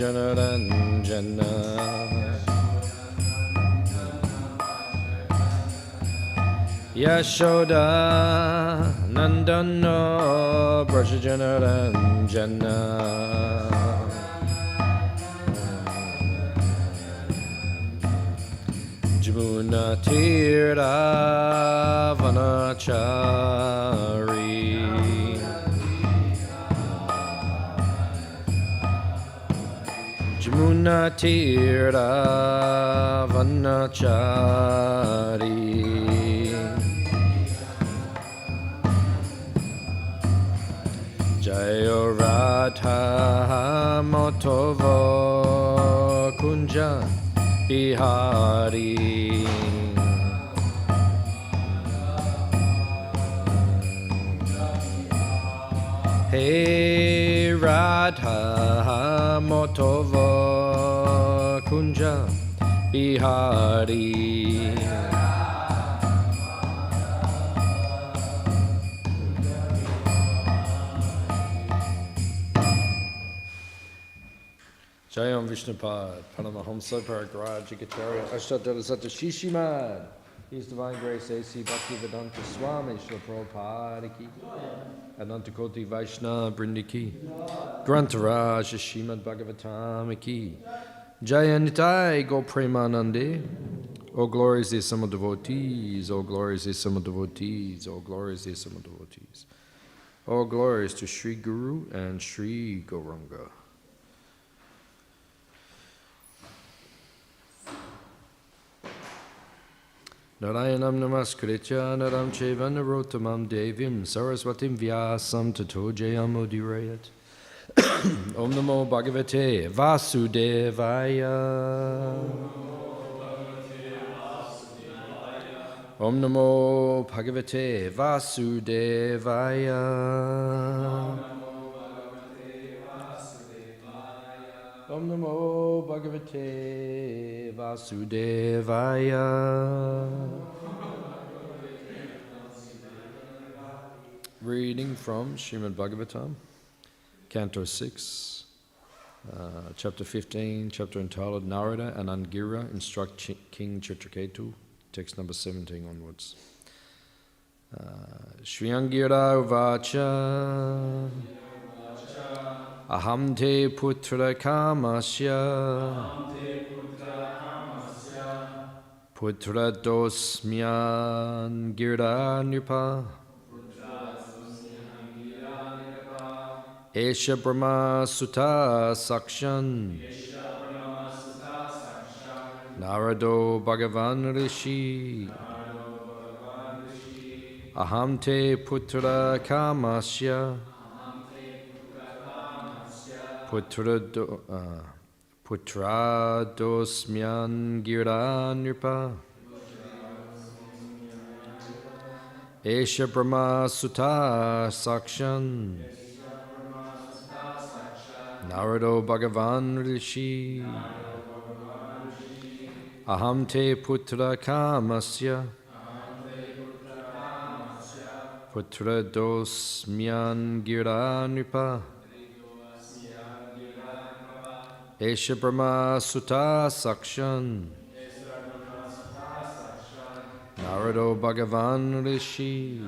Janaranjana Yashoda Nandana Brajajanaranjana Jamuna Tira Vanachari Jamuna Tira Vanachari Jayo Radha Motova Kunja Bihari Hey Radha Motova Kunja Bihari Jayam Vishnupad, Paramahamsa Paragraj Jigacharya Ashtadala Sata Shishimad. His Divine Grace A.C. Bhaktivedanta Swami Srila Prabhupada Ki Anantakoti Vaishnava Brindi Ki Grantaraj Srimad Bhagavatam Ki Jayanitai Go Premanande. All glories the sum of devotees, all glories the sum of devotees, all glories the sum of devotees. All glories to Sri Guru and Sri Gauranga. Narayanam namaskritya naram cheva narotamam devim saraswatim vyasam tato jayam udirayat. Om namo bhagavate vasudevaya. Om namo bhagavate vasudevaya. Om namo bhagavate vasudevaya. Reading from Srimad Bhagavatam, canto 6, chapter 15, chapter entitled Narada and Angira instruct King Chitraketu, text number 17 onwards. Shri Angira uvacha Aham te putra kamasya putra dosmyan girda nripa Esha Brahma Sutta Sakshan Narado Bhagavan Rishi Aham te putra kamasya Putra dosmyan girda nripa Esha Brahma Sutta Sakshan Narado Bhagavan Rishi Aham te putra kamasya Putra dosmyan girda nripa Esha Brahma Sutta Sakshan Narado Bhagavan Rishi.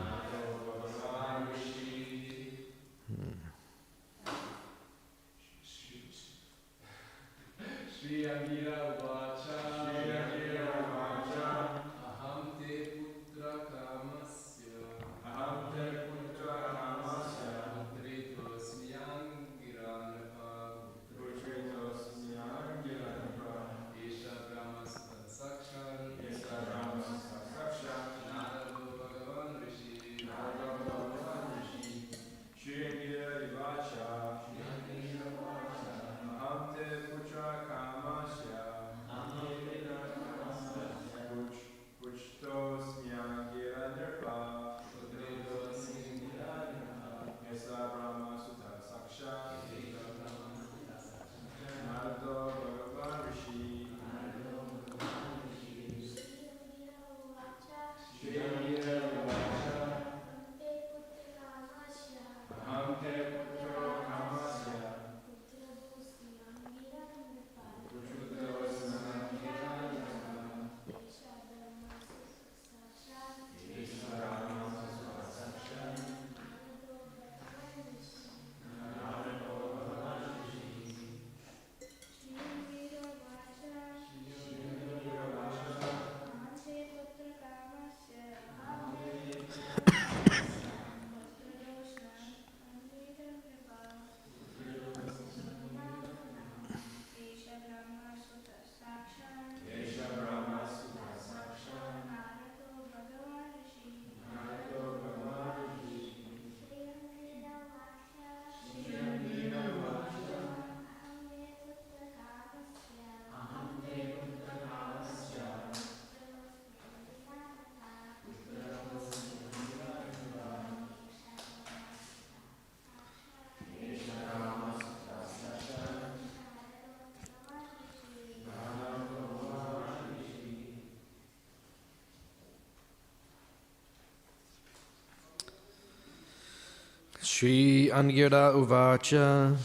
Shri Angira Uvacha.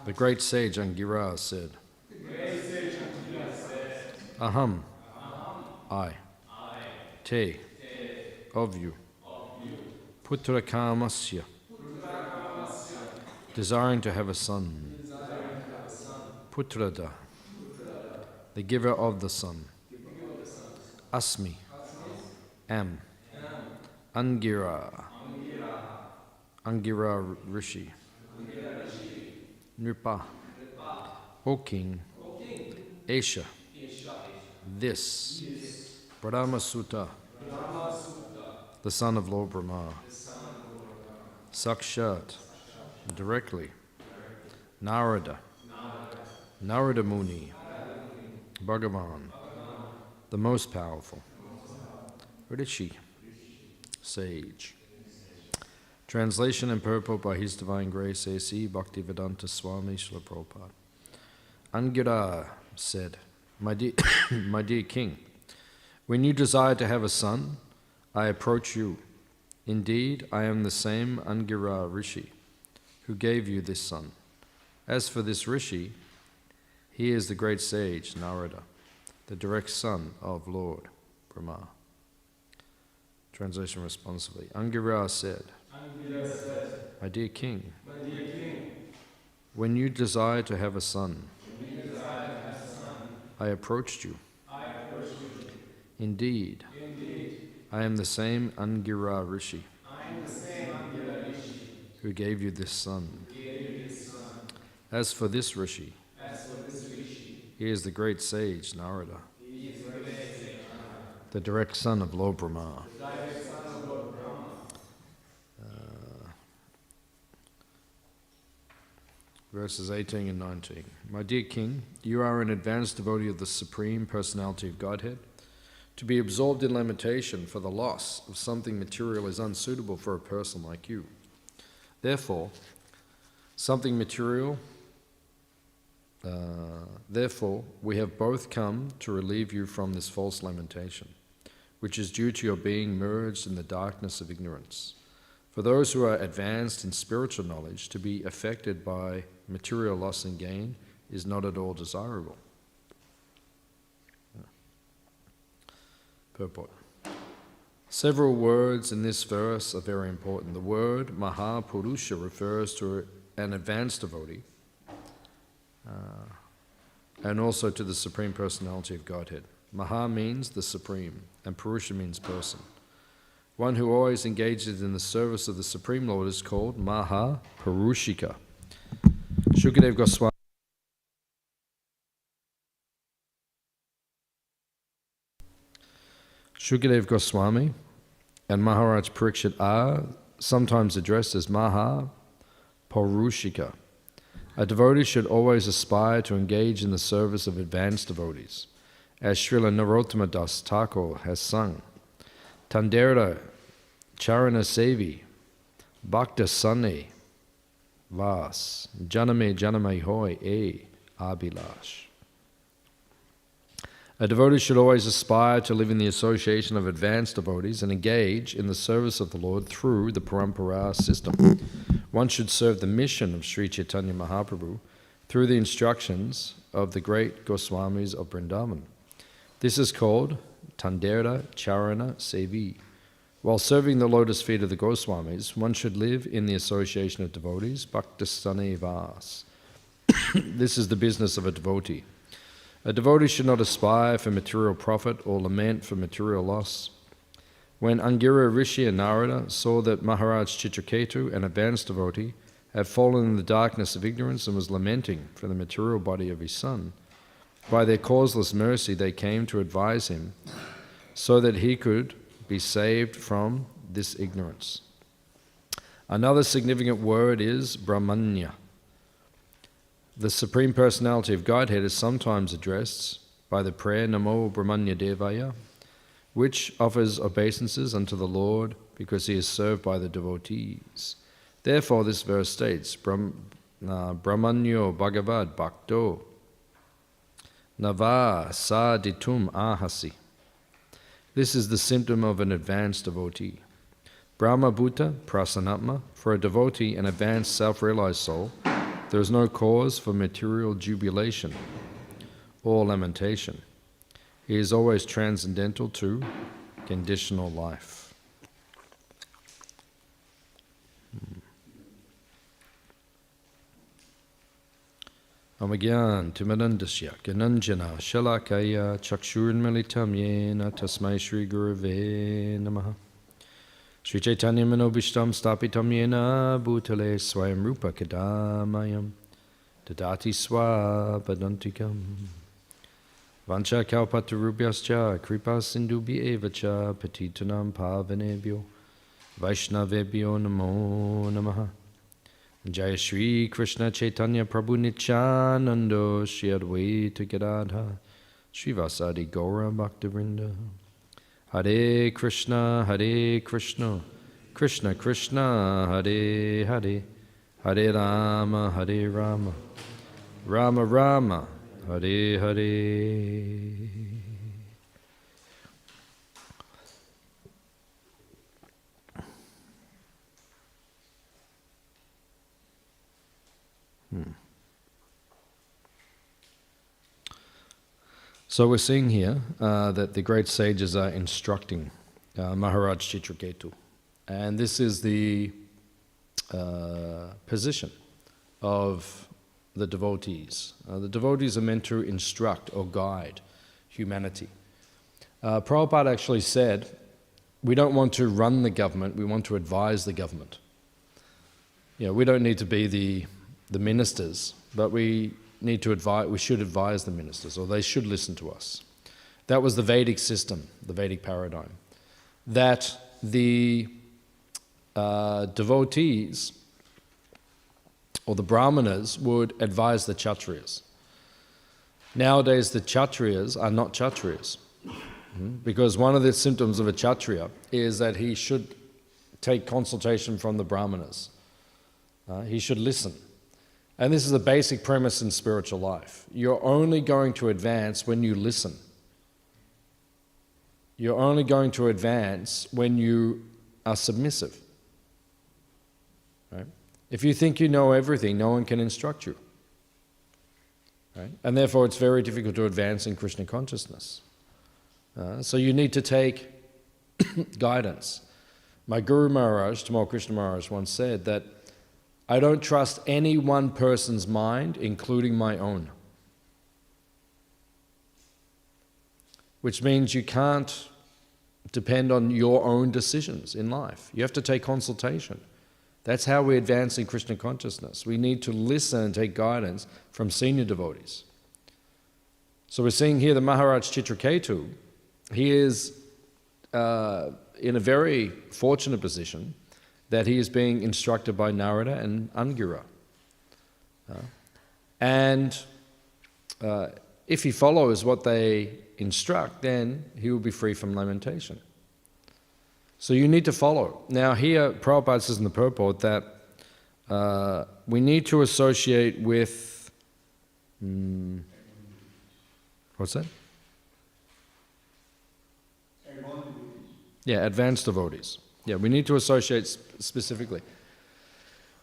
The great sage Angira said, Aham, I, te, of you, putra kamasya, desiring to have a son, putrada, the giver of the son, asmi, am, Angira, Angira Rishi, Nripa, O King, Esha, this, Brahma Sutta, the son of Lord Brahma, Sakshat, directly, Narada, Narada Muni, Bhagavan, the most powerful, Rishi, sage. Translation and purport by His Divine Grace A.C. Bhaktivedanta Swami Srila Prabhupada. Angira said, my dear King, when you desire to have a son, I approach you. Indeed, I am the same Angira Rishi who gave you this son. As for this Rishi, he is the great sage Narada, the direct son of Lord Brahma. Translation responsibly. Angira said, my dear King, when you desire to have a son, I approached you. Indeed, I am the same Angira Rishi who gave you this son. As for this Rishi, he is the great sage Narada, the direct son of Lord Brahma. Verses 18 and 19. My dear King, you are an advanced devotee of the Supreme Personality of Godhead. To be absorbed in lamentation for the loss of something material is unsuitable for a person like you. Therefore, we have both come to relieve you from this false lamentation, which is due to your being merged in the darkness of ignorance. For those who are advanced in spiritual knowledge, to be affected by material loss and gain is not at all desirable. Purport. Several words in this verse are very important. The word Mahapurusha refers to an advanced devotee and also to the Supreme Personality of Godhead. Maha means the Supreme, and Purusha means person. One who always engages in the service of the Supreme Lord is called Mahapurushika. Shukadev Goswami and Maharaj Parikshit are sometimes addressed as Mahapurushika. A devotee should always aspire to engage in the service of advanced devotees. As Srila Narottama Das Thakur has sung, Tandera Charana Sevi Bhakta Sanne Vas Janame Hoy E Abhilash. A devotee should always aspire to live in the association of advanced devotees and engage in the service of the Lord through the Parampara system. One should serve the mission of Sri Chaitanya Mahaprabhu through the instructions of the great Goswamis of Vrindavan. This is called Tandera Charana Sevi. While serving the lotus feet of the Goswamis, one should live in the association of devotees, Bhaktasthane Vas. This is the business of a devotee. A devotee should not aspire for material profit or lament for material loss. When Angira Rishi and Narada saw that Maharaj Chitraketu, an advanced devotee, had fallen in the darkness of ignorance and was lamenting for the material body of his son, by their causeless mercy they came to advise him so that he could be saved from this ignorance. Another significant word is Brahmanya. The Supreme Personality of Godhead is sometimes addressed by the prayer Namo Brahmanya Devaya, which offers obeisances unto the Lord because he is served by the devotees. Therefore, this verse states, Brahmanyo Bhagavad Bhakto Nava Saditum Ahasi. This is the symptom of an advanced devotee. Brahma Bhuta Prasanatma, for a devotee, an advanced self-realized soul, there is no cause for material jubilation or lamentation. He is always transcendental to conditional life. Amagyan Timadandasya Gananjana Shalakaya Chakshurunmilitam Yena Tasmai Shri Gurave Namaha Shri Chaitanya Manobishtam Stapitam Yena Bhutale Swayam Rupa Kadamayam Dadati Swapadantikam Vancha Kalpatarubhyascha Kripa Sindhubi Evacha Patitanam Pavanebhyo Vaishnavebhyo Namo Namaha Jaya Shri Krishna Chaitanya Prabhu Nityanando Shri Advaita Gadadha Shri Vasadi Gaura Bhaktivinoda Hare Krishna Krishna Krishna Hare Hare Hare Rama Rama Rama Hare Hare. So we're seeing here that the great sages are instructing Maharaj Chitraketu. And this is the position of the devotees. The devotees are meant to instruct or guide humanity. Prabhupada actually said, we don't want to run the government, we want to advise the government. You know, we don't need to be the ministers, but we should advise the ministers, or they should listen to us. That was the Vedic system, the Vedic paradigm. That the devotees, or the brahmanas, would advise the kshatriyas. Nowadays the kshatriyas are not kshatriyas. Because one of the symptoms of a kshatriya is that he should take consultation from the brahmanas. He should listen. And this is a basic premise in spiritual life. You're only going to advance when you listen. You're only going to advance when you are submissive. Right? If you think you know everything, no one can instruct you. Right? And therefore it's very difficult to advance in Krishna consciousness. So you need to take guidance. My Guru Maharaj, Tamal Krishna Maharaj, once said that I don't trust any one person's mind, including my own. Which means you can't depend on your own decisions in life. You have to take consultation. That's how we advance in Krishna consciousness. We need to listen and take guidance from senior devotees. So we're seeing here the Maharaj Chitraketu. He is in a very fortunate position that he is being instructed by Narada and Angira. And if he follows what they instruct, then he will be free from lamentation. So you need to follow. Now here, Prabhupada says in the purport that we need to associate with... what's that? Yeah, advanced devotees. Yeah, we need to associate specifically.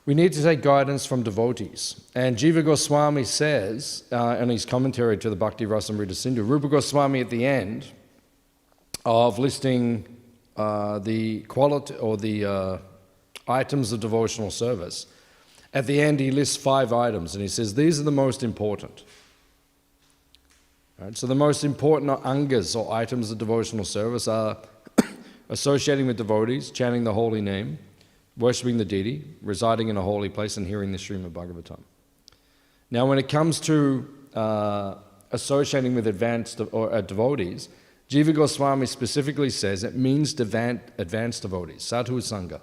We need to take guidance from devotees. And Jiva Goswami says, in his commentary to the Bhakti Rasamrita Sindhu, Rupa Goswami at the end of listing the quality or the items of devotional service, at the end he lists 5 items and he says, these are the most important. Right? So the most important angas or items of devotional service are associating with devotees, chanting the holy name, worshipping the deity, residing in a holy place, and hearing the Srimad Bhagavatam. Now when it comes to associating with advanced devotees, Jiva Goswami specifically says it means advanced devotees, sadhu sangha.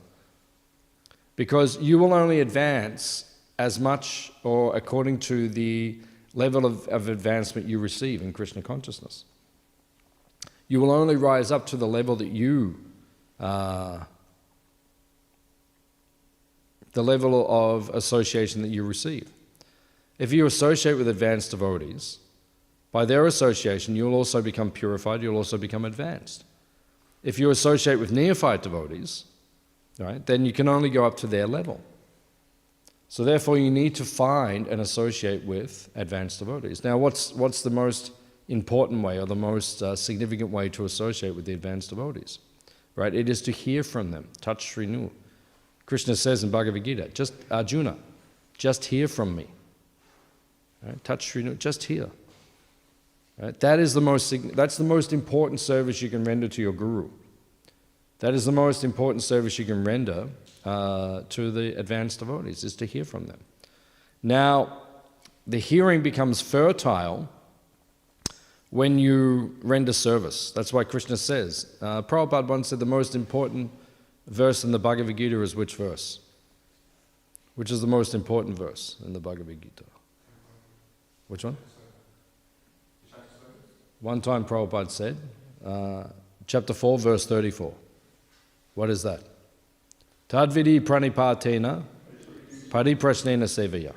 Because you will only advance as much or according to the level of advancement you receive in Krishna consciousness. You will only rise up to the level that the level of association that you receive. If you associate with advanced devotees, by their association you'll also become purified, you'll also become advanced. If you associate with neophyte devotees, right, then you can only go up to their level. So therefore you need to find and associate with advanced devotees. Now what's the most important way or the most significant way to associate with the advanced devotees? Right? It is to hear from them. Touch Srinu. Krishna says in Bhagavad Gita, just Arjuna, just hear from me. Right? Touch Srinu, just hear. Right? That's the most important service you can render to your guru. That is the most important service you can render to the advanced devotees, is to hear from them. Now, the hearing becomes fertile when you render service. That's why Krishna says, Prabhupada once said the most important verse in the Bhagavad Gita is which verse? Which is the most important verse in the Bhagavad Gita? Which one? One time Prabhupada said, chapter 4, verse 34. What is that? Tadvidi pranipatena pariprasnena sevaya.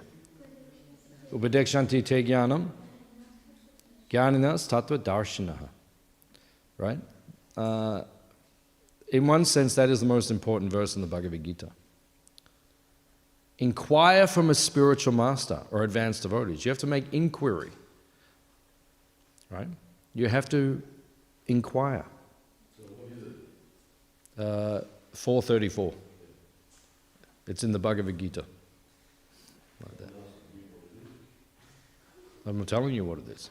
Upadekshanti te jnanam jnaninas tattva darshinaha. Right? In one sense, that is the most important verse in the Bhagavad Gita. Inquire from a spiritual master or advanced devotees. You have to make inquiry. Right? You have to inquire. So what is it? 434. It's in the Bhagavad Gita. Like that. I'm telling you what it is.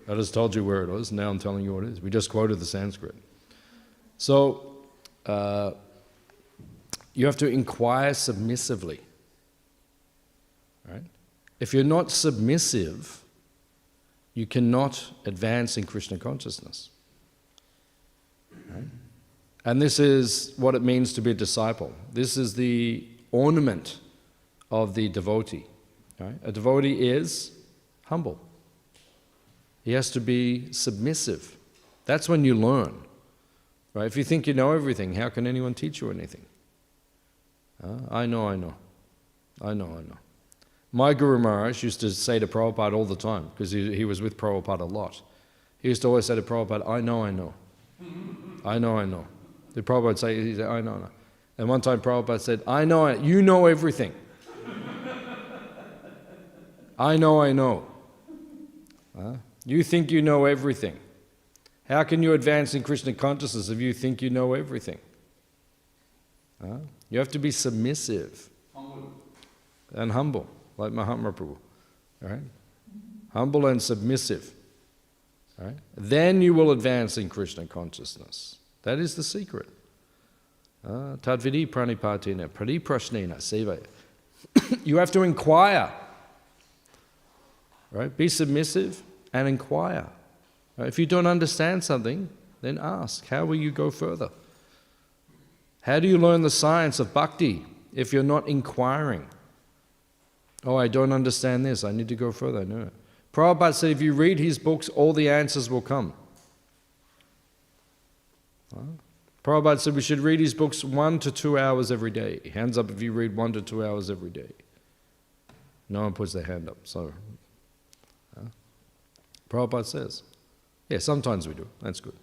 I just told you where it was, now I'm telling you what it is. We just quoted the Sanskrit. So, you have to inquire submissively. Right? If you're not submissive, you cannot advance in Krishna consciousness. Right? And this is what it means to be a disciple. This is the ornament of the devotee. Right? A devotee is humble. He has to be submissive. That's when you learn. Right? If you think you know everything, how can anyone teach you anything? I know. My Guru Maharaj used to say to Prabhupada all the time, because he was with Prabhupada a lot. He used to always say to Prabhupada, I know. The Prabhupada would say, he'd say, I know. And one time Prabhupada said, I know, you know everything. I know. You think you know everything. How can you advance in Krishna consciousness if you think you know everything? You have to be submissive and humble, like Mahatma Prabhu. Right? Humble and submissive. Right? Then you will advance in Krishna consciousness. That is the secret. Tadvidi pranipatena pariprasnena sevaya. You have to inquire. Right? Be submissive and inquire. Right? If you don't understand something, then ask. How will you go further? How do you learn the science of bhakti if you're not inquiring? Oh, I don't understand this. I need to go further. No. Prabhupada said if you read his books, all the answers will come. Prabhupada said we should read his books 1 to 2 hours every day. Hands up if you read 1 to 2 hours every day. No one puts their hand up. So, Prabhupada says. Yeah, sometimes we do. That's good.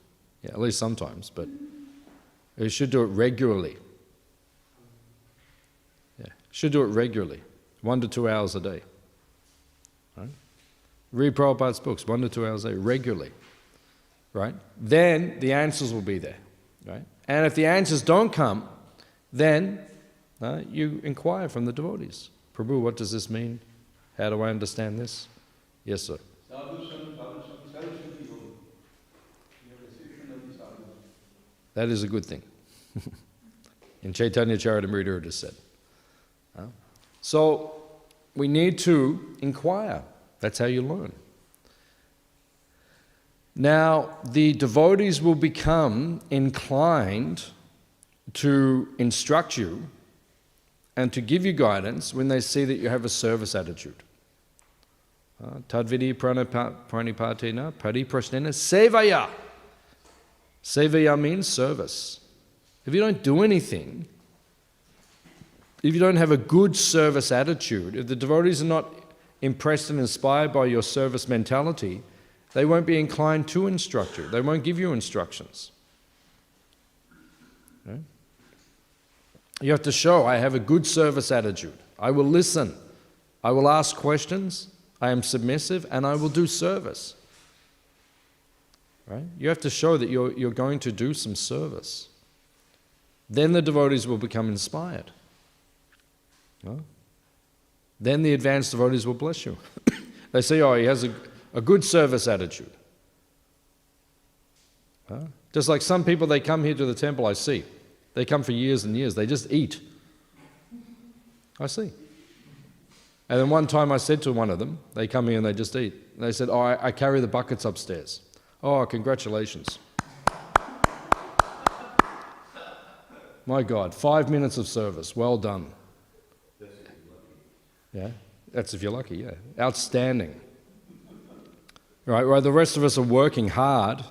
Yeah, at least sometimes. But you should do it regularly. Yeah, should do it regularly. 1 to 2 hours a day. Right? Read Prabhupada's books 1 to 2 hours a day, regularly. Right? Then the answers will be there. Right? And if the answers don't come, then you inquire from the devotees. Prabhu, what does this mean? How do I understand this? Yes, sir. That is a good thing. In Chaitanya Charitamrita it is said. So we need to inquire. That's how you learn. Now, the devotees will become inclined to instruct you and to give you guidance when they see that you have a service attitude. Tadvidi pranipatena pariprasnena sevaya. Sevaya means service. If you don't do anything, if you don't have a good service attitude, if the devotees are not impressed and inspired by your service mentality, they won't be inclined to instruct you. They won't give you instructions. Right? You have to show, I have a good service attitude. I will listen. I will ask questions. I am submissive, and I will do service. Right? You have to show that you're going to do some service. Then the devotees will become inspired. Huh? Then the advanced devotees will bless you. They say, oh, he has a good service attitude. Huh? Just like some people, they come here to the temple, I see. They come for years and years. They just eat. I see. And then one time I said to one of them, they come here and they just eat. And they said, oh, I carry the buckets upstairs. Oh, congratulations. My God, 5 minutes of service. Well done. Yeah, that's if you're lucky, yeah. Outstanding. Right, well, the rest of us are working hard,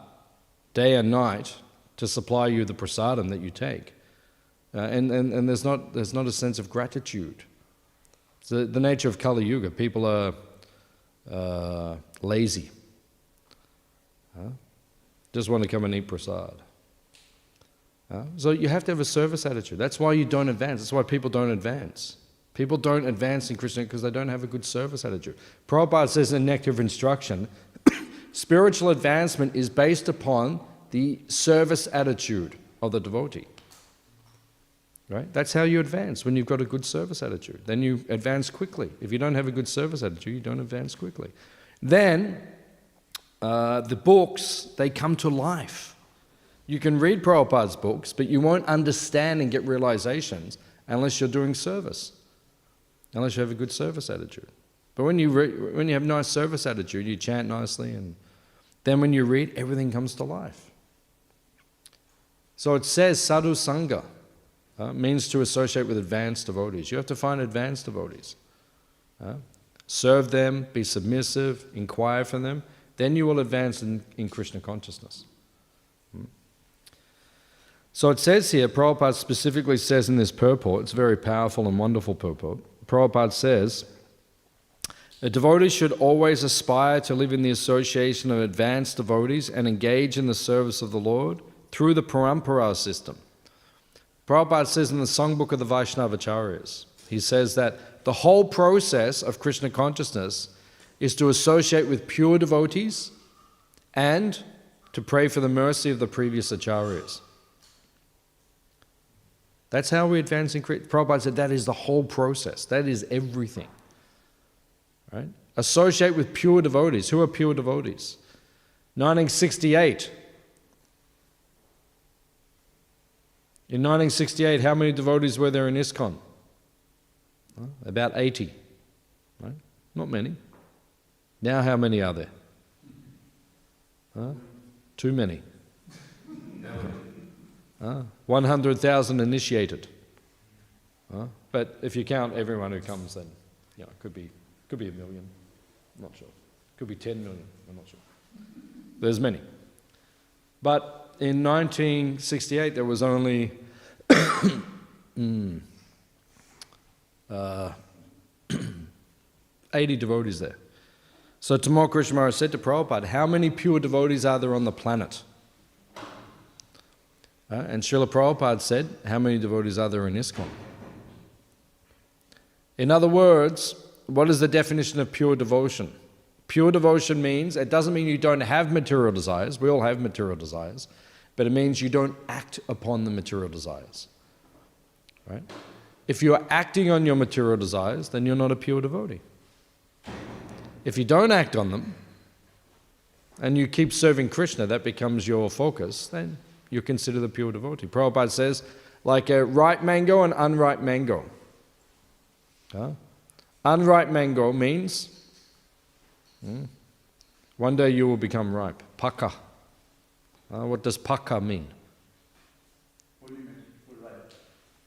day and night, to supply you the prasadam that you take. And there's not a sense of gratitude. It's the nature of Kali Yuga. People are lazy. Just want to come and eat prasad. So you have to have a service attitude. That's why you don't advance. That's why people don't advance. People don't advance in Krishna because they don't have a good service attitude. Prabhupada says in Nectar of Instruction, spiritual advancement is based upon the service attitude of the devotee. Right? That's how you advance, when you've got a good service attitude. Then you advance quickly. If you don't have a good service attitude, you don't advance quickly. Then the books, they come to life. You can read Prabhupada's books, but you won't understand and get realizations unless you're doing service, unless you have a good service attitude. But when you have nice service attitude, you chant nicely, and then when you read, everything comes to life. So it says sadhu sangha means to associate with advanced devotees. You have to find advanced devotees. Serve them, be submissive, inquire from them. Then you will advance in Krishna consciousness. So it says here, Prabhupada specifically says in this purport, it's a very powerful and wonderful purport. Prabhupada says, a devotee should always aspire to live in the association of advanced devotees and engage in the service of the Lord through the parampara system. Prabhupada says in the songbook of the Vaishnavacharyas, he says that the whole process of Krishna consciousness is to associate with pure devotees and to pray for the mercy of the previous acharyas. That's how we advance in Krishna. Prabhupada said that is the whole process. That is everything. Right? Associate with pure devotees. Who are pure devotees? 1968. In 1968, how many devotees were there in ISKCON? About 80. Right? Not many. Now how many are there? Too many. 100,000 initiated. But if you count everyone who comes, then it could be 1 million. I'm not sure. Could be 10 million. I'm not sure. There's many. But in 1968, there was only 80 devotees there. So Tamal Krishna Maharaj said to Prabhupada, how many pure devotees are there on the planet? And Srila Prabhupada said, how many devotees are there in ISKCON? In other words, what is the definition of pure devotion? Pure devotion means, it doesn't mean you don't have material desires. We all have material desires. But it means you don't act upon the material desires. Right? If you're acting on your material desires, then you're not a pure devotee. If you don't act on them, and you keep serving Krishna, that becomes your focus, then you're considered a pure devotee. Prabhupada says, like a ripe mango and unripe mango. Unripe mango means one day you will become ripe. Paka. What does paka mean? What do you mean? Ripe?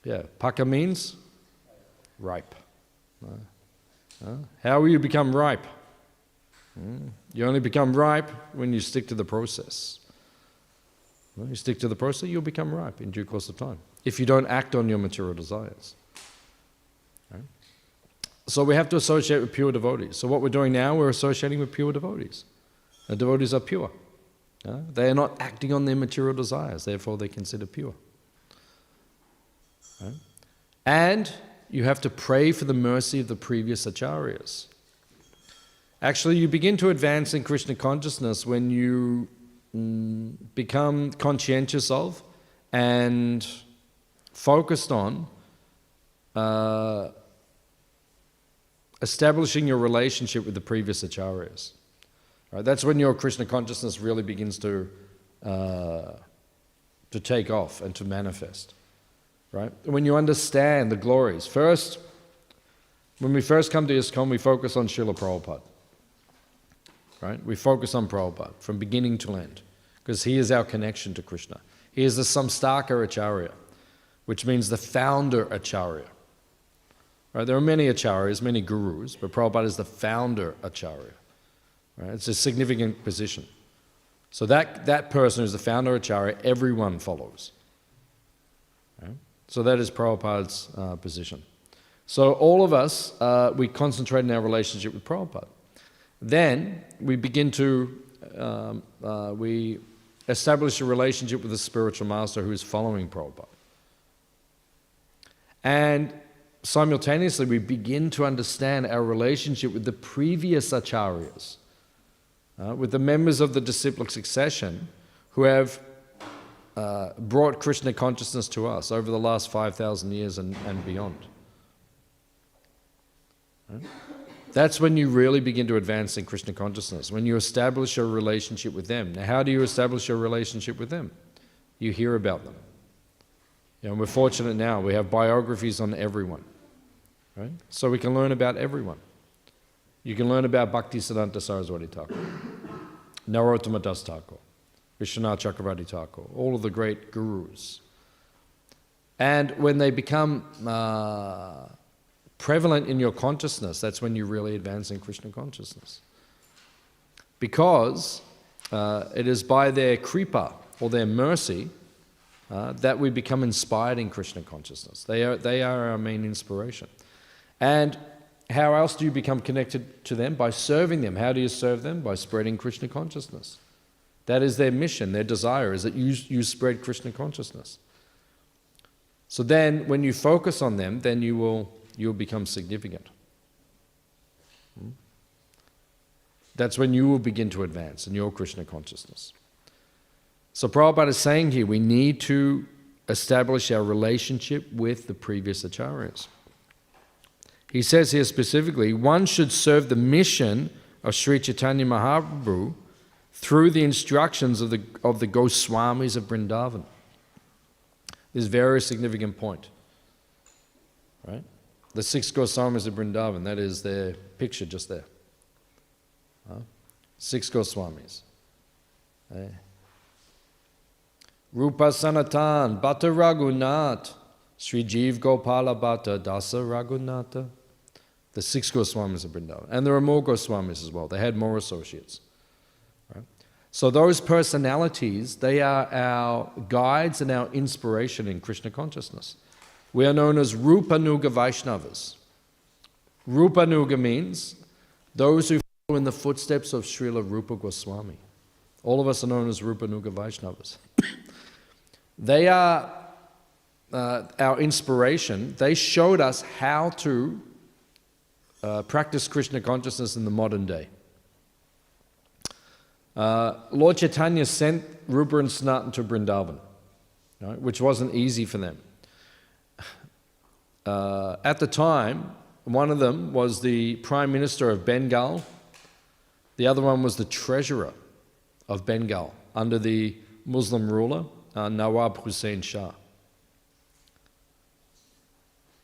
Yeah, paka means ripe. How will you become ripe? You only become ripe when you stick to the process. You stick to the process, you'll become ripe in due course of time, if you don't act on your material desires. Right? So we have to associate with pure devotees. So what we're doing now, we're associating with pure devotees. The devotees are pure. They are not acting on their material desires, therefore they're considered pure. Right? And you have to pray for the mercy of the previous acharyas. Actually, you begin to advance in Krishna consciousness when you become conscientious of and focused on establishing your relationship with the previous acharyas. Right? That's when your Krishna consciousness really begins to take off and to manifest. Right? When you understand the glories. First, when we first come to ISKCON, we focus on Srila Prabhupada. Right? We focus on Prabhupada from beginning to end, because he is our connection to Krishna. He is the Samstaka Acharya, which means the founder Acharya. Right? There are many Acharyas, many gurus, but Prabhupada is the founder Acharya. Right? It's a significant position. So that person who's the founder Acharya, everyone follows. Right? So that is Prabhupada's position. So all of us, we concentrate in our relationship with Prabhupada. Then we begin to, we establish a relationship with the spiritual master who is following Prabhupada. And simultaneously we begin to understand our relationship with the previous acharyas, with the members of the disciplic succession who have brought Krishna consciousness to us over the last 5,000 years and beyond. Right? That's when you really begin to advance in Krishna consciousness, when you establish a relationship with them. Now, how do you establish a relationship with them? You hear about them. You know, we're fortunate now, we have biographies on everyone. Right? So we can learn about everyone. You can learn about Bhaktisiddhanta Saraswati Thakur, Narottama Das Thakur, Vishwanath Chakravarti Thakur, all of the great gurus. And when they become prevalent in your consciousness, that's when you really advance in Krishna consciousness. Because it is by their kripa, or their mercy, that we become inspired in Krishna consciousness. They are our main inspiration. And how else do you become connected to them? By serving them. How do you serve them? By spreading Krishna consciousness. That is their mission, their desire, is that you spread Krishna consciousness. So then, when you focus on them, then you'll become significant. That's when you will begin to advance in your Krishna consciousness. So Prabhupada is saying here, we need to establish our relationship with the previous acharyas. He says here specifically, one should serve the mission of Sri Chaitanya Mahaprabhu through the instructions of the Goswamis of Vrindavan. This is a very significant point. Right? The 6 Goswamis of Vrindavan, that is their picture just there. 6 Goswamis. Rupa Sanatan, Bhatta Raghunath, Sri Jeev Gopala Bhatta, Dasa Raghunatha. The 6 Goswamis of Vrindavan. And there are more Goswamis as well. They had more associates. Right? So those personalities, they are our guides and our inspiration in Krishna consciousness. We are known as Rupanuga Vaishnavas. Rupanuga means those who follow in the footsteps of Srila Rupa Goswami. All of us are known as Rupanuga Vaishnavas. They are our inspiration. They showed us how to practice Krishna consciousness in the modern day. Lord Chaitanya sent Rupa and Sanatan to Vrindavan, right, which wasn't easy for them. At the time, one of them was the Prime Minister of Bengal. The other one was the Treasurer of Bengal under the Muslim ruler, Nawab Hussain Shah.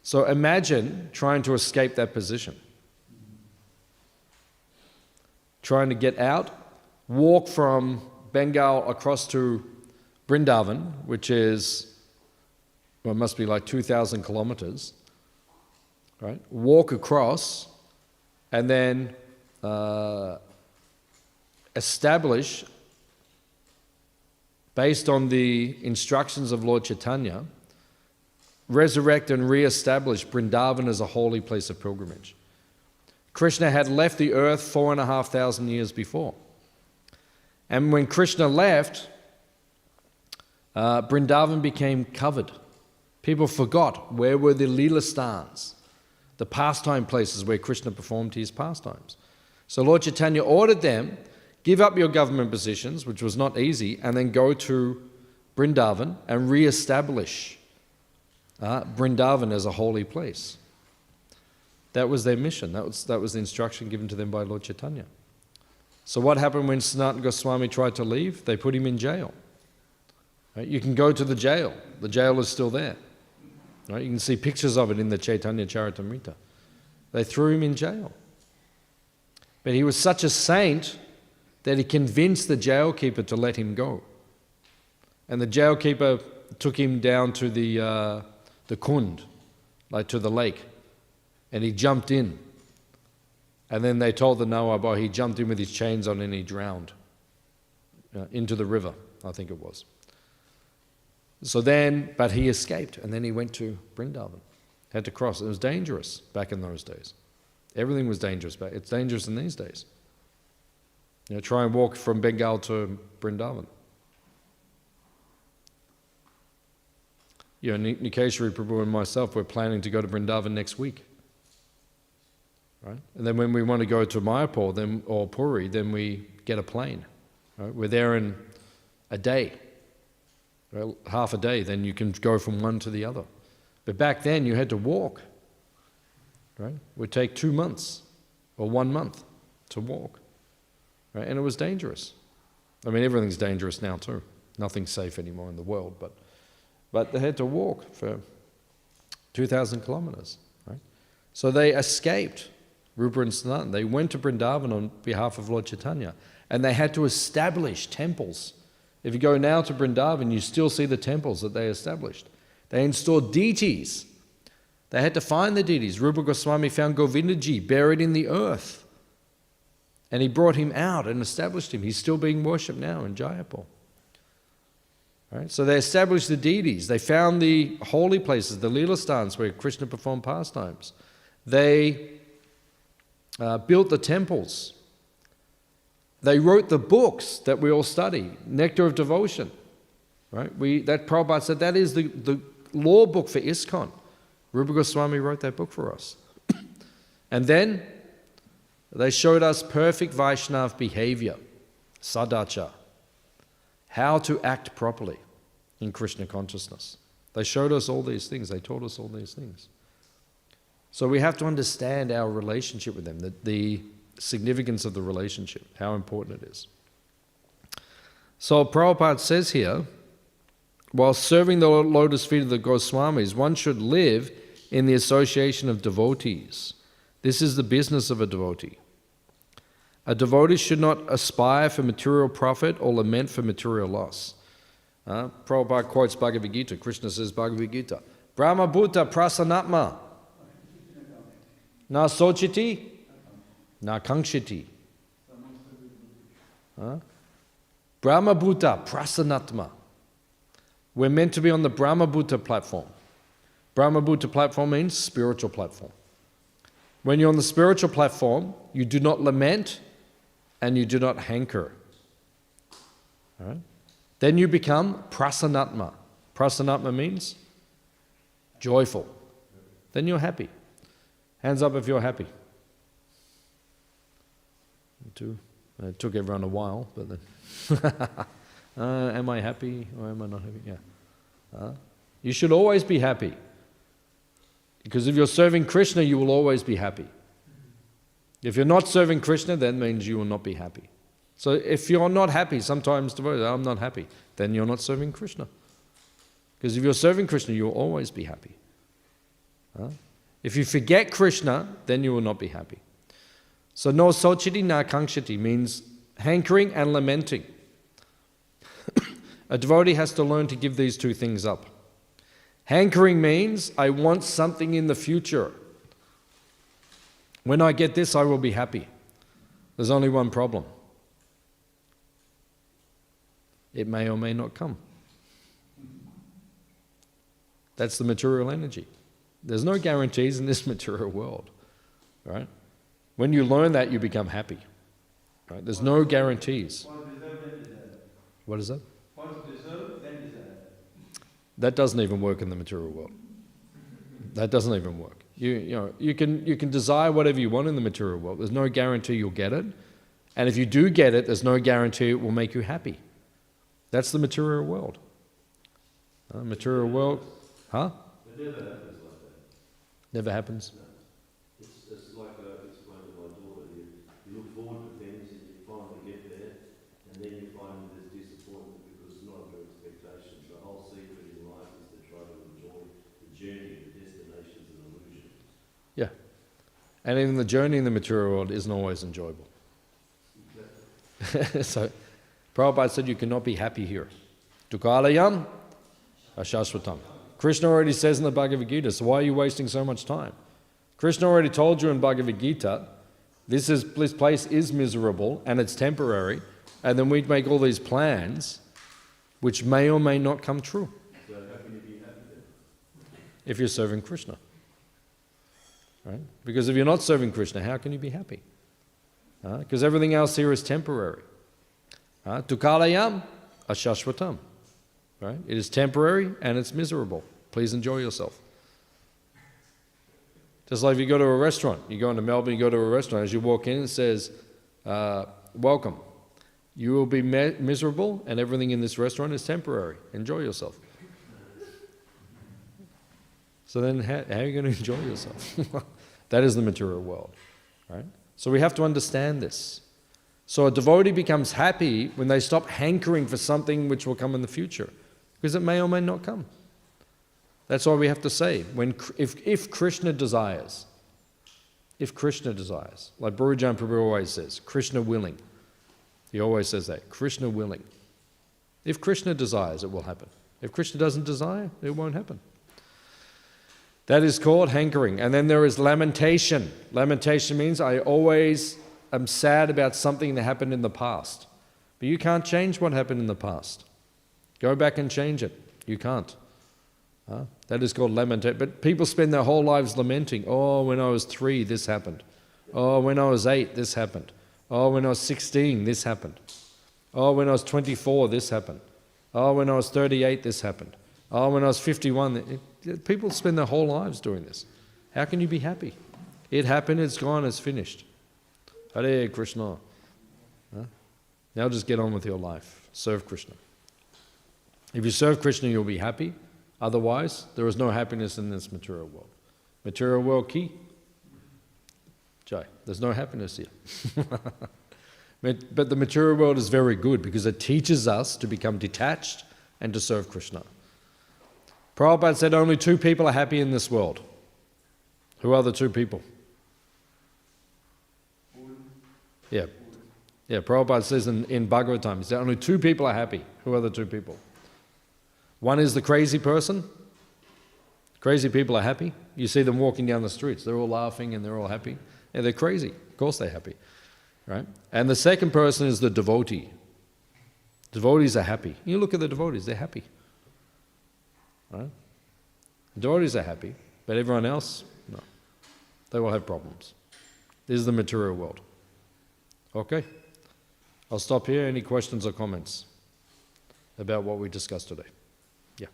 So imagine trying to escape that position. Trying to get out, walk from Bengal across to Vrindavan, which is, well, it must be like 2,000 kilometers, right? Walk across and then establish, based on the instructions of Lord Chaitanya, resurrect and re-establish Vrindavan as a holy place of pilgrimage. Krishna had left the earth 4,500 years before. And when Krishna left, Vrindavan became covered People forgot where were the Leela Stans, the pastime places where Krishna performed his pastimes. So Lord Chaitanya ordered them, give up your government positions, which was not easy, and then go to Vrindavan and re-establish Vrindavan as a holy place. That was their mission. That was the instruction given to them by Lord Chaitanya. So what happened when Sanatana Goswami tried to leave? They put him in jail. Right? You can go to the jail. The jail is still there. Right? You can see pictures of it in the Chaitanya Charitamrita. They threw him in jail. But he was such a saint that he convinced the jailkeeper to let him go. And the jailkeeper took him down to the kund, like to the lake, and he jumped in. And then they told the Nawab, he jumped in with his chains on and he drowned into the river, I think it was. So then, but he escaped, and then he went to Vrindavan, had to cross. It was dangerous back in those days. Everything was dangerous back. It's dangerous in these days. Try and walk from Bengal to Vrindavan. Nikeshwari Prabhu and myself, we're planning to go to Vrindavan next week. Right? And then when we want to go to Mayapur or Puri, then we get a plane. Right? We're there in a day, right? Half a day, then you can go from one to the other. But back then you had to walk. Right? It would take 2 months or 1 month to walk. Right? And it was dangerous. I mean, everything's dangerous now too. Nothing's safe anymore in the world, but they had to walk for 2,000 kilometers. Right? So they escaped Rupa and Sanatana. They went to Vrindavan on behalf of Lord Chaitanya, and they had to establish temples. If you go now to Vrindavan, you still see the temples that they established. They installed deities. They had to find the deities. Rupa Goswami found Govindaji buried in the earth, and he brought him out and established him. He's still being worshipped now in Jayapur. Right? So they established the deities. They found the holy places, the Leela Stans where Krishna performed pastimes. They built the temples. They wrote the books that we all study, Nectar of Devotion. Right? That Prabhupada said that is the law book for ISKCON. Rupa Goswami wrote that book for us. And then they showed us perfect Vaishnav behavior, sadacha, how to act properly in Krishna consciousness. They showed us all these things. They taught us all these things. So we have to understand our relationship with them, the significance of the relationship, how important it is. So Prabhupada says here, while serving the lotus feet of the Goswamis, one should live in the association of devotees. This is the business of a devotee. A devotee should not aspire for material profit or lament for material loss. Prabhupada quotes Bhagavad Gita. Krishna says, Bhagavad Gita, Brahma Bhuta Prasanatma Na Sochiti Na Kankshiti. Brahma Bhuta Prasanatma. We're meant to be on the Brahma Bhuta platform. Brahma Bhuta platform means spiritual platform. When you're on the spiritual platform, you do not lament and you do not hanker. All right? Then you become prasanatma. Prasanatma means joyful. Then you're happy. Hands up if you're happy. It took everyone a while, but then am I happy or am I not happy? Yeah. You should always be happy. Because if you're serving Krishna, you will always be happy. If you're not serving Krishna, that means you will not be happy. So if you're not happy, sometimes devotees, I'm not happy, then you're not serving Krishna. Because if you're serving Krishna, you'll always be happy. If you forget Krishna, then you will not be happy. So no sochiti na kankshiti means hankering and lamenting. A devotee has to learn to give these two things up. Hankering means I want something in the future. When I get this, I will be happy. There's only one problem. It may or may not come. That's the material energy. There's no guarantees in this material world. Right? When you learn that, you become happy. Right? There's no guarantees. Once deserved, then deserved. What is that? Once deserved, then deserved. That doesn't even work in the material world. That doesn't even work. You can desire whatever you want in the material world. There's no guarantee you'll get it. And if you do get it, there's no guarantee it will make you happy. That's the material world. Material world, huh? It never happens like that. Never happens. No. It's like I explained to my daughter. You look forward to things and you finally get there, and then you find there's disappointment because it's not your expectations. The whole secret in life is to try to enjoy the journey. The destination's an illusion. Yeah. And even the journey in the material world isn't always enjoyable. Exactly. So, Prabhupada said you cannot be happy here. Dukalayam ashashvatam. Krishna already says in the Bhagavad Gita, so why are you wasting so much time? Krishna already told you in Bhagavad Gita, this place is miserable and it's temporary, and then we'd make all these plans which may or may not come true. So how can you be happy then? If you're serving Krishna. Right? Because if you're not serving Krishna, how can you be happy? Because everything else here is temporary. Tukalayam ashashvatam. Right? It is temporary and it's miserable. Please enjoy yourself. Just like if you go to a restaurant, you go into Melbourne, you go to a restaurant, as you walk in, it says, welcome. You will be miserable and everything in this restaurant is temporary. Enjoy yourself. So then how are you going to enjoy yourself? That is the material world. Right? So we have to understand this. So a devotee becomes happy when they stop hankering for something which will come in the future, because it may or may not come. That's why we have to say, if Krishna desires, like Bhurujan Prabhu always says, Krishna willing. He always says that, Krishna willing. If Krishna desires, it will happen. If Krishna doesn't desire, it won't happen. That is called hankering. And then there is lamentation. Lamentation means I always am sad about something that happened in the past. But you can't change what happened in the past. Go back and change it. You can't. That is called lamentation. But people spend their whole lives lamenting. Oh, when I was 3, this happened. Oh, when I was 8, this happened. Oh, when I was 16, this happened. Oh, when I was 24, this happened. Oh, when I was 38, this happened. Oh, when I was 51. People spend their whole lives doing this. How can you be happy? It happened, it's gone, it's finished. Hare Krishna. Now just get on with your life. Serve Krishna. If you serve Krishna, you'll be happy. Otherwise, there is no happiness in this material world. Material world key. Jai. There's no happiness here. But the material world is very good because it teaches us to become detached and to serve Krishna. Prabhupada said only 2 people are happy in this world. Who are the 2 people? Yeah. Yeah, Prabhupada says in Bhagavatam, he said only 2 people are happy. Who are the 2 people? One is the crazy person. Crazy people are happy. You see them walking down the streets. They're all laughing and they're all happy. Yeah, they're crazy. Of course they're happy. Right? And the second person is the devotee. Devotees are happy. You look at the devotees, they're happy. Right? Devotees are happy, but everyone else, no. They will have problems. This is the material world. Okay? I'll stop here. Any questions or comments about what we discussed today? Yeah.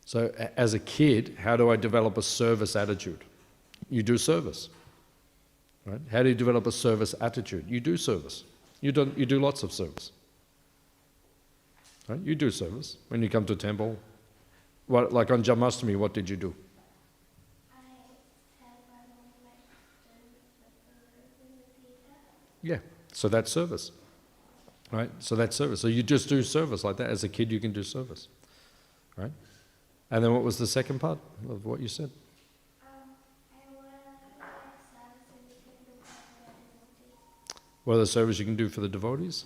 So as a kid, how do I develop a service attitude? You do service. Right? How do you develop a service attitude? You do service. You do lots of service. Right? You do service. When you come to a temple, like on Janmashtami, what did you do? Yeah, so that's service. Right? So that's service. So you just do service like that. As a kid, you can do service. Right? And then what was the second part of what you said? What are the service you can do for the devotees?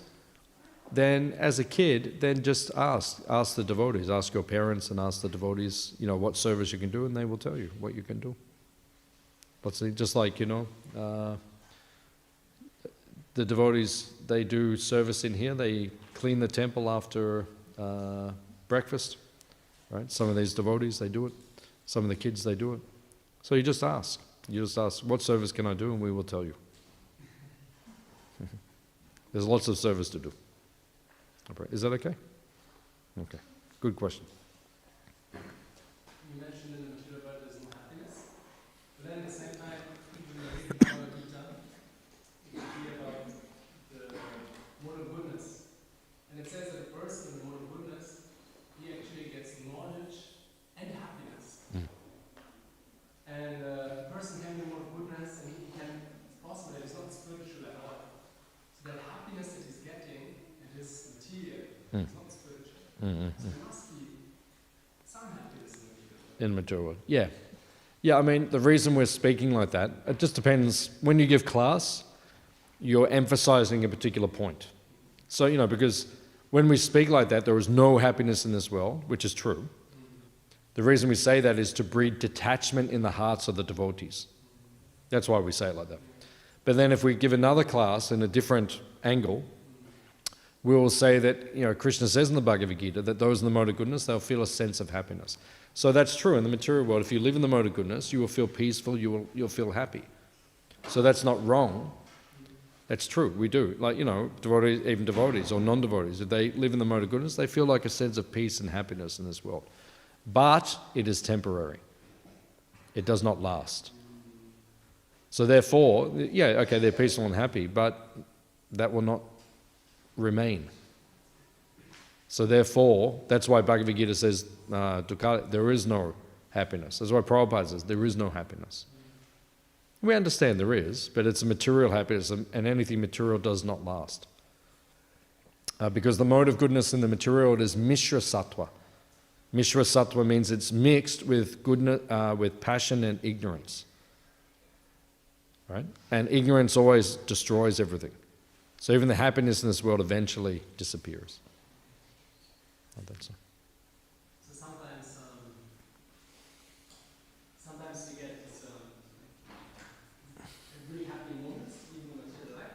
Then as a kid, then just ask the devotees, ask your parents and ask the devotees, what service you can do, and they will tell you what you can do. Just like, the devotees, they do service in here. They clean the temple after breakfast, right? Some of these devotees, they do it. Some of the kids, they do it. So you just ask. You just ask, what service can I do? And we will tell you. There's lots of service to do. Is that okay? Okay. Good question. You mentioned in the material world there's no happiness, but then at the same time, when you read the Bhagavad Gita, you can hear about the mode of goodness. And it says that a person in the mode of goodness, he actually gets knowledge and happiness. And a person can be in the mode of goodness, and he can, it's possible that he's not spiritual at all. So that happiness that he's getting in his material is not spiritual. So there must be some happiness in the material world. In material world. Yeah. Yeah, I mean, the reason we're speaking like that, it just depends. When you give class, you're emphasizing a particular point. So, you know, because when we speak like that, there is no happiness in this world, which is true. The reason we say that is to breed detachment in the hearts of the devotees. That's why we say it like that. But then if we give another class in a different angle, we will say that, you know, Krishna says in the Bhagavad Gita that those in the mode of goodness, they'll feel a sense of happiness. So that's true in the material world. If you live in the mode of goodness, you will feel peaceful, you'll feel happy. So that's not wrong. That's true, we do. Like, you know, devotees, even devotees or non-devotees, if they live in the mode of goodness, they feel like a sense of peace and happiness in this world. But it is temporary. It does not last. So therefore, yeah, okay, they're peaceful and happy, but that will not remain. So therefore, that's why Bhagavad Gita says, there is no happiness. That's why Prabhupada says, there is no happiness. We understand there is, but it's a material happiness, and anything material does not last. Because the mode of goodness in the material world is Mishra Sattva. Mishra Sattva means it's mixed with goodness, with passion and ignorance. Right? And ignorance always destroys everything. So even the happiness in this world eventually disappears. I think so. So sometimes you get this really happy moments, even in the material life.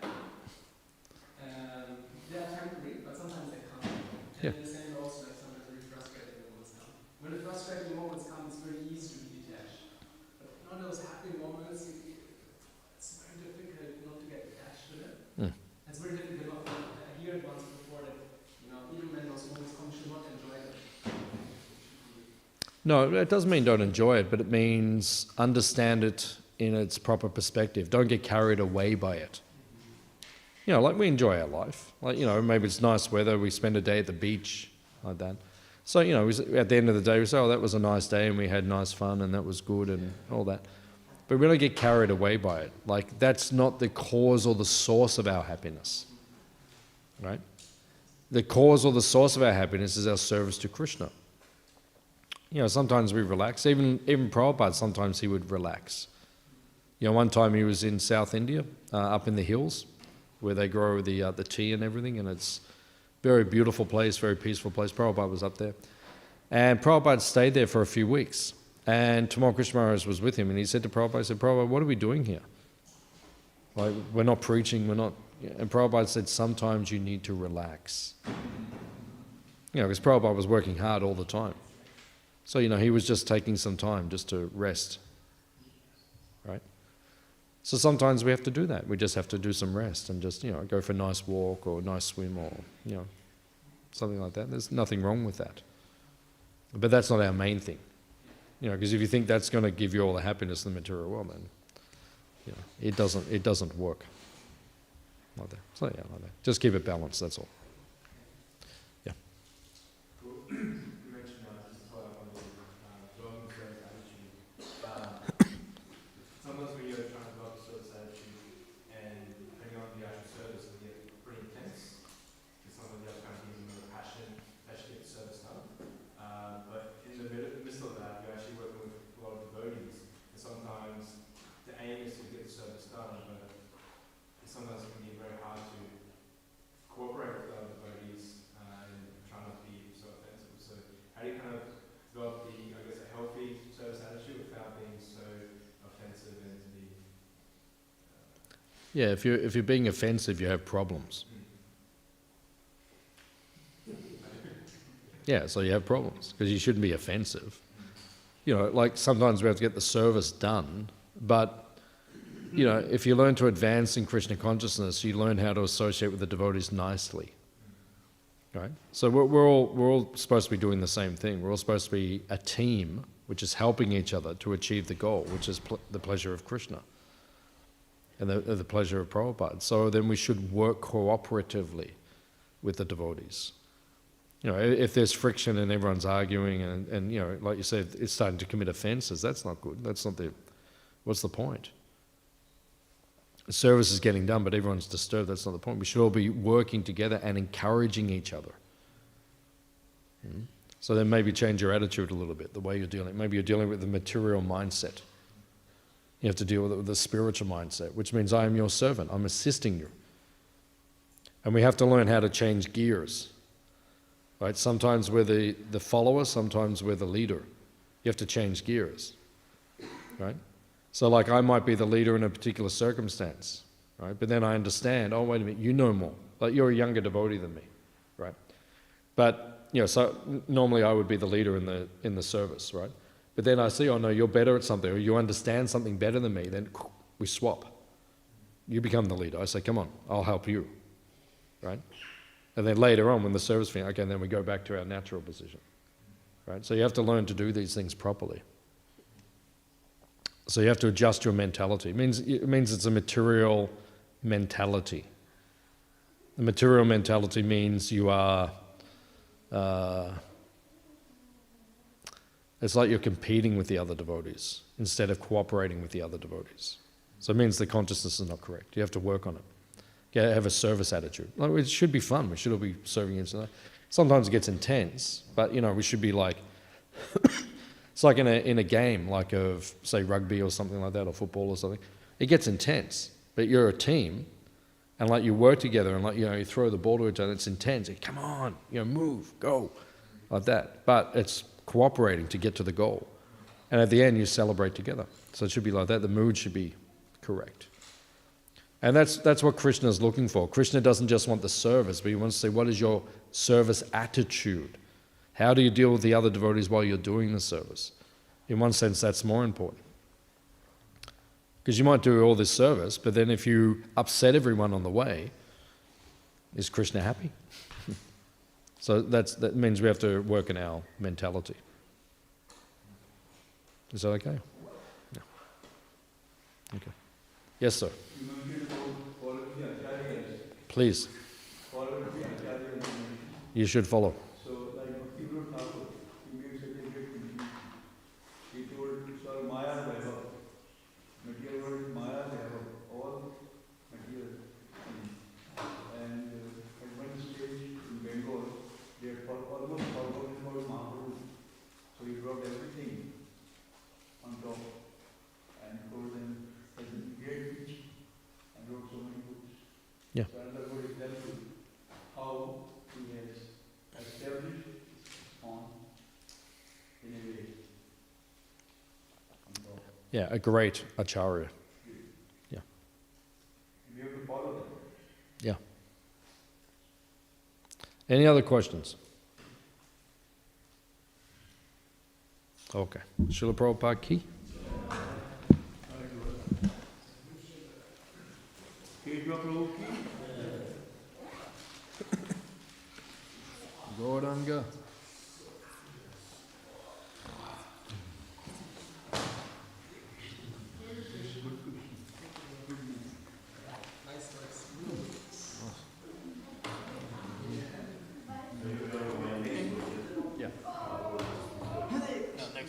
They are temporary, but sometimes they come. And Yeah. in the same also, like sometimes really frustrating moments come. When the frustrating moments come, it's very easy to be detached. But not those happy moments, it's very difficult not to get attached to them. It's very difficult not to. I heard it once before that, you know, even when those moments come, you should not enjoy them. No, it doesn't mean don't enjoy it, but it means understand it in its proper perspective. Don't get carried away by it. You know, like we enjoy our life. Like, you know, maybe it's nice weather, we spend a day at the beach, like that. So, you know, at the end of the day, we say, oh, that was a nice day and we had nice fun and that was good and all that. But we don't get carried away by it. Like, that's not the cause or the source of our happiness. Right? The cause or the source of our happiness is our service to Krishna. You know, sometimes we relax. Even Prabhupada, sometimes he would relax. You know, one time he was in South India, up in the hills, where they grow the tea and everything, and it's a very beautiful place, very peaceful place. Prabhupada was up there. And Prabhupada stayed there for a few weeks. And Tamal Krishna Maharaj was with him, and he said to Prabhupada, he said, Prabhupada, what are we doing here? Like, we're not preaching, we're not... And Prabhupada said, sometimes you need to relax. You know, because Prabhupada was working hard all the time. So, you know, he was just taking some time just to rest. Right? So sometimes we have to do that. We just have to do some rest and just, you know, go for a nice walk or a nice swim or, you know, something like that. There's nothing wrong with that. But that's not our main thing. You know, because if you think that's going to give you all the happiness in the material world, then, you know, it doesn't work. Like that. So yeah, like that. Just keep it balanced, that's all. Yeah. Cool. You mentioned just to follow up on the developing service attitude. Sometimes when you're trying to develop a service attitude and depending on the actual service, it can get pretty intense. Because sometimes you have to kind of use another passion to actually get the service done. But in the midst of that, you're actually working with a lot of devotees. And sometimes the aim is to get the service done, but sometimes it can be very hard to cooperate with Yeah, if you're being offensive, you have problems. Yeah, so you have problems because you shouldn't be offensive. You know, like sometimes we have to get the service done, but you know, if you learn to advance in Krishna consciousness, you learn how to associate with the devotees nicely. Right? So we're all supposed to be doing the same thing. We're all supposed to be a team which is helping each other to achieve the goal, which is the pleasure of Krishna and the pleasure of Prabhupada. So then we should work cooperatively with the devotees. You know, if there's friction and everyone's arguing and you know, like you said, it's starting to commit offenses, that's not good. That's not what's the point? The service is getting done, but everyone's disturbed. That's not the point. We should all be working together and encouraging each other. So then maybe change your attitude a little bit, the way you're dealing. Maybe you're dealing with the material mindset. You have to deal with it with the spiritual mindset, which means I am your servant. I'm assisting you. And we have to learn how to change gears. Right? Sometimes we're the follower, sometimes we're the leader. You have to change gears. Right? So like I might be the leader in a particular circumstance, right? But then I understand, oh, wait a minute, you know more. Like you're a younger devotee than me, right? But, you know, so normally I would be the leader in the service, right? But then I see, oh no, you're better at something, or you understand something better than me, then we swap. You become the leader. I say, come on, I'll help you, right? And then later on when the service finishes, okay, then we go back to our natural position, right? So you have to learn to do these things properly. So you have to adjust your mentality. It means it's a material mentality. The material mentality means you are, it's like you're competing with the other devotees instead of cooperating with the other devotees. So it means the consciousness is not correct. You have to work on it. You have a service attitude. Like, it should be fun. We should all be serving each other. Sometimes it gets intense, but you know, we should be like, it's like in a game, like of, say, rugby or something like that, or football or something. It gets intense, but you're a team, and like you work together, and like, you know, you throw the ball to each other, it's intense. Come on, you know, move, go, like that. But it's cooperating to get to the goal. And at the end, you celebrate together. So it should be like that. The mood should be correct. And that's what Krishna is looking for. Krishna doesn't just want the service, but he wants to say, what is your service attitude? How do you deal with the other devotees while you're doing the service? In one sense, that's more important. Because you might do all this service, but then if you upset everyone on the way, is Krishna happy? So that means we have to work in our mentality. Is that okay? Yeah. Okay. Yes, sir. You mentioned about following the acharyas. Please. Following the acharyas. You should follow. So, like Bhakti Thakur, he made such a great contribution. He told, Sir, Maya Vaibhav. Material world is Maya Vaibhav. All material things. And at one stage in Bengal, they had almost forgotten about Mahaprabhu. So he brought everything on top and told them as a great teaching and wrote so many books. Yeah. So another good example how he has established on in a way. On top. Yeah, a great acharya. Yeah. We have to follow that. Yeah. Any other questions? Okay. Srila Prabhupada ki? Keshava Prabhu ki Gauranga.